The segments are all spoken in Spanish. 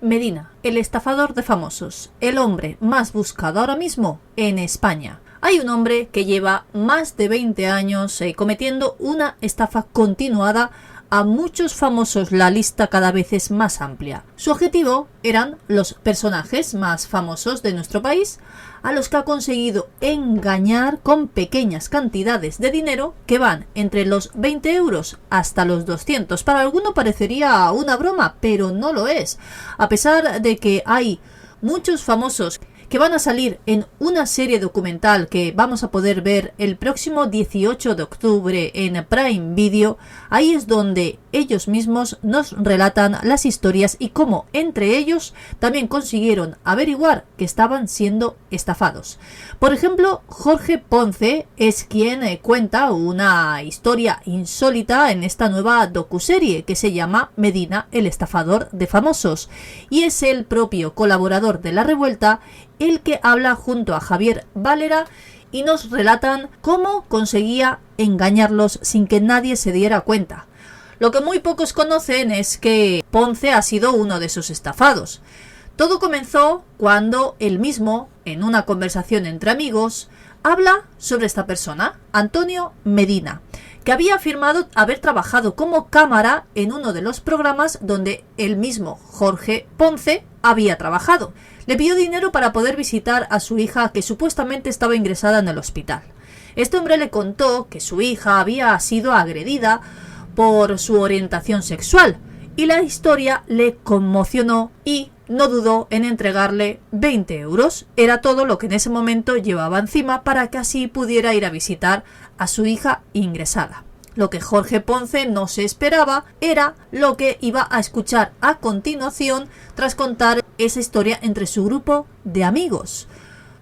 Medina, el estafador de famosos, el hombre más buscado ahora mismo en España. Hay un hombre que lleva más de 20 años cometiendo una estafa continuada a muchos famosos. La lista cada vez es más amplia. Su objetivo eran los personajes más famosos de nuestro país, a los que ha conseguido engañar con pequeñas cantidades de dinero que van entre los 20 euros hasta los 200. Para alguno parecería una broma, pero no lo es. A pesar de que hay muchos famosos que van a salir en una serie documental que vamos a poder ver el próximo 18 de octubre en Prime Video, ahí es donde ellos mismos nos relatan las historias y cómo entre ellos también consiguieron averiguar que estaban siendo estafados. Por ejemplo, Jorge Ponce es quien cuenta una historia insólita en esta nueva docuserie que se llama Medina, el estafador de famosos, y es el propio colaborador de La Revuelta el que habla junto a Javier Valera y nos relatan cómo conseguía engañarlos sin que nadie se diera cuenta. Lo que muy pocos conocen es que Ponce ha sido uno de esos estafados. Todo comenzó cuando él mismo, en una conversación entre amigos, habla sobre esta persona, Antonio Medina, que había afirmado haber trabajado como cámara en uno de los programas donde el mismo Jorge Ponce había trabajado. Le pidió dinero para poder visitar a su hija, que supuestamente estaba ingresada en el hospital. Este hombre le contó que su hija había sido agredida por su orientación sexual y la historia le conmocionó y no dudó en entregarle 20 euros. Era todo lo que en ese momento llevaba encima para que así pudiera ir a visitar a su hija ingresada. Lo que Jorge Ponce no se esperaba era lo que iba a escuchar a continuación tras contar esa historia entre su grupo de amigos.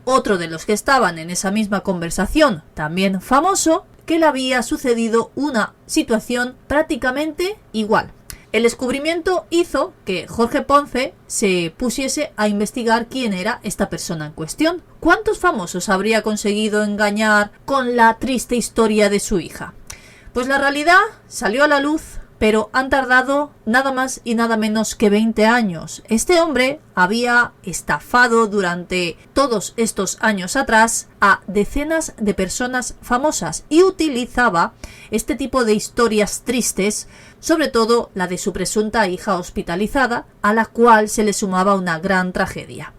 Otro de los que estaban en esa misma conversación, también famoso, que le había sucedido una situación prácticamente igual. El descubrimiento hizo que Jorge Ponce se pusiese a investigar quién era esta persona en cuestión. ¿Cuántos famosos habría conseguido engañar con la triste historia de su hija? Pues la realidad salió a la luz, pero han tardado nada más y nada menos que 20 años. Este hombre había estafado durante todos estos años atrás a decenas de personas famosas y utilizaba este tipo de historias tristes, sobre todo la de su presunta hija hospitalizada, a la cual se le sumaba una gran tragedia.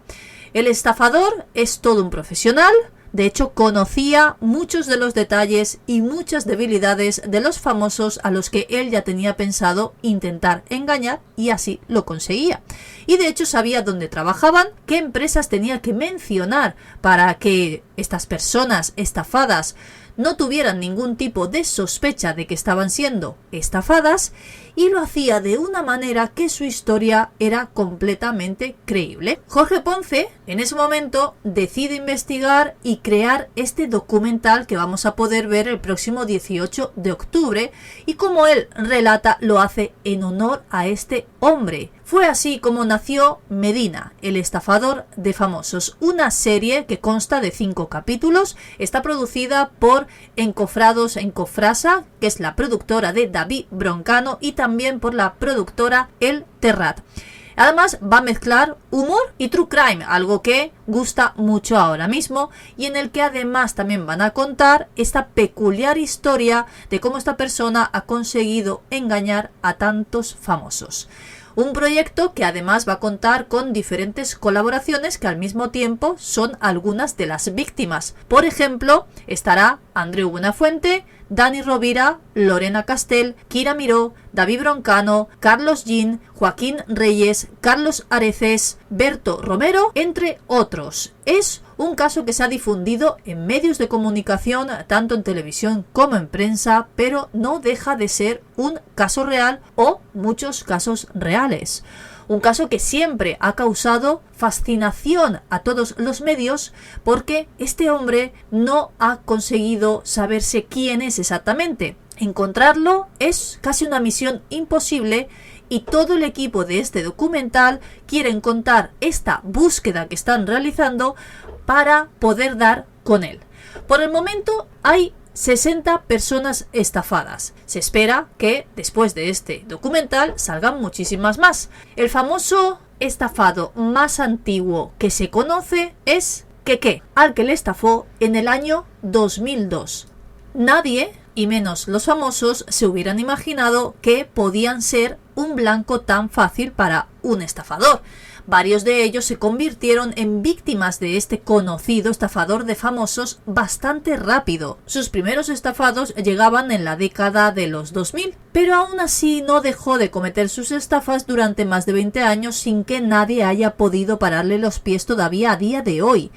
El estafador es todo un profesional. De hecho, conocía muchos de los detalles y muchas debilidades de los famosos a los que él ya tenía pensado intentar engañar, y así lo conseguía. Y de hecho sabía dónde trabajaban, qué empresas tenía que mencionar para que estas personas estafadas no tuvieran ningún tipo de sospecha de que estaban siendo estafadas, y lo hacía de una manera que su historia era completamente creíble. Jorge Ponce en ese momento decide investigar y crear este documental que vamos a poder ver el próximo 18 de octubre, y como él relata, lo hace en honor a este hombre. Fue así como nació Medina, el estafador de famosos, una serie que consta de 5 capítulos, está producida por Encofrados Encofrasa, que es la productora de David Broncano, y también por la productora El Terrat. Además va a mezclar humor y true crime, algo que gusta mucho ahora mismo, y en el que además también van a contar esta peculiar historia de cómo esta persona ha conseguido engañar a tantos famosos. Un proyecto que además va a contar con diferentes colaboraciones que al mismo tiempo son algunas de las víctimas. Por ejemplo, estará Andreu Buenafuente, Dani Rovira, Lorena Castell, Kira Miró, David Broncano, Carlos Jean, Joaquín Reyes, Carlos Areces, Berto Romero, entre otros. Es un caso que se ha difundido en medios de comunicación, tanto en televisión como en prensa, pero no deja de ser un caso real o muchos casos reales. Un caso que siempre ha causado fascinación a todos los medios, porque este hombre no ha conseguido saberse quién es exactamente. Encontrarlo es casi una misión imposible, y todo el equipo de este documental quieren contar esta búsqueda que están realizando para poder dar con él. Por el momento hay 60 personas estafadas. Se espera que después de este documental salgan muchísimas más. El famoso estafado más antiguo que se conoce es Keke, al que le estafó en el año 2002. Nadie, y menos los famosos, se hubieran imaginado que podían ser un blanco tan fácil para un estafador. Varios de ellos se convirtieron en víctimas de este conocido estafador de famosos bastante rápido. Sus primeros estafados llegaban en la década de los 2000, pero aún así no dejó de cometer sus estafas durante más de 20 años sin que nadie haya podido pararle los pies todavía a día de hoy.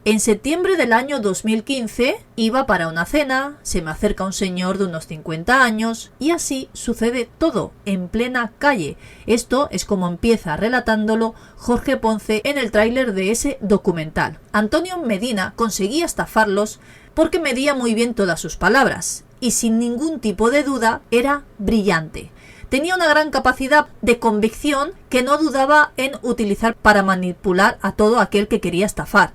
En septiembre del año 2015 iba para una cena, se me acerca un señor de unos 50 años y así sucede todo en plena calle. Esto es como empieza relatándolo Jorge Ponce en el tráiler de ese documental. Antonio Medina conseguía estafarlos porque medía muy bien todas sus palabras y sin ningún tipo de duda era brillante. Tenía una gran capacidad de convicción que no dudaba en utilizar para manipular a todo aquel que quería estafar.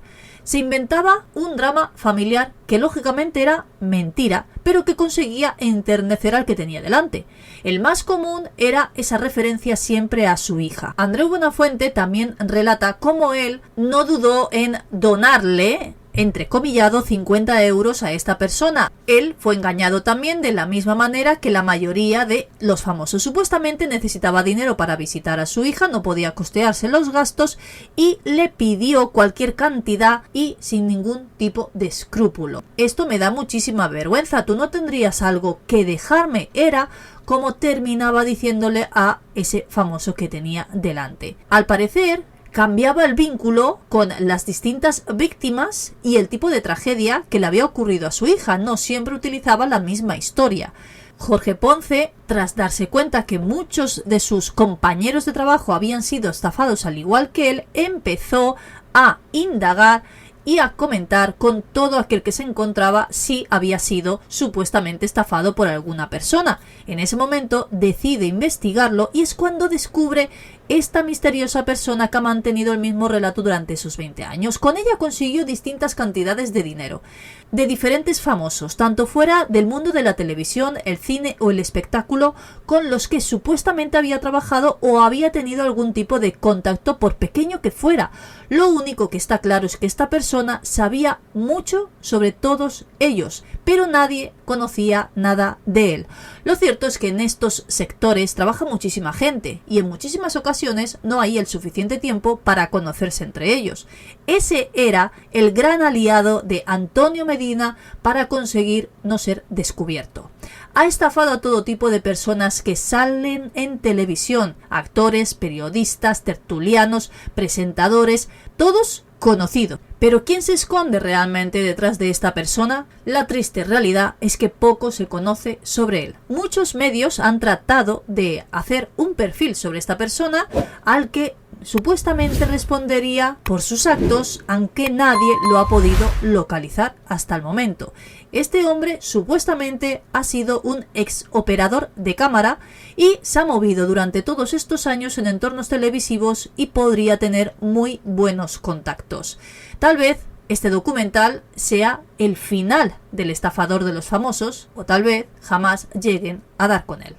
Se inventaba un drama familiar que lógicamente era mentira, pero que conseguía enternecer al que tenía delante. El más común era esa referencia siempre a su hija. Andreu Buenafuente también relata cómo él no dudó en donarle, entrecomillado, 50 euros a esta persona. Él fue engañado también de la misma manera que la mayoría de los famosos. Supuestamente necesitaba dinero para visitar a su hija, no podía costearse los gastos y le pidió cualquier cantidad y sin ningún tipo de escrúpulo. Esto me da muchísima vergüenza, tú no tendrías algo que dejarme, era como terminaba diciéndole a ese famoso que tenía delante. Al parecer, cambiaba el vínculo con las distintas víctimas y el tipo de tragedia que le había ocurrido a su hija. No siempre utilizaba la misma historia. Jorge Ponce, tras darse cuenta que muchos de sus compañeros de trabajo habían sido estafados al igual que él, empezó a indagar y a comentar con todo aquel que se encontraba si había sido supuestamente estafado por alguna persona. En ese momento decide investigarlo y es cuando descubre esta misteriosa persona que ha mantenido el mismo relato durante esos 20 años. Con ella consiguió distintas cantidades de dinero de diferentes famosos, tanto fuera del mundo de la televisión, el cine o el espectáculo, con los que supuestamente había trabajado o había tenido algún tipo de contacto, por pequeño que fuera. Lo único que está claro es que esta persona sabía mucho sobre todos ellos, pero nadie conocía nada de él. Lo cierto es que en estos sectores trabaja muchísima gente y en muchísimas ocasiones no hay el suficiente tiempo para conocerse entre ellos. Ese era el gran aliado de Antonio Medina para conseguir no ser descubierto. Ha estafado a todo tipo de personas que salen en televisión, actores, periodistas, tertulianos, presentadores, todos conocidos. Pero ¿quién se esconde realmente detrás de esta persona? La triste realidad es que poco se conoce sobre él. Muchos medios han tratado de hacer un perfil sobre esta persona al que supuestamente respondería por sus actos, aunque nadie lo ha podido localizar hasta el momento. Este hombre supuestamente ha sido un ex operador de cámara y se ha movido durante todos estos años en entornos televisivos y podría tener muy buenos contactos. Tal vez este documental sea el final del estafador de los famosos o tal vez jamás lleguen a dar con él.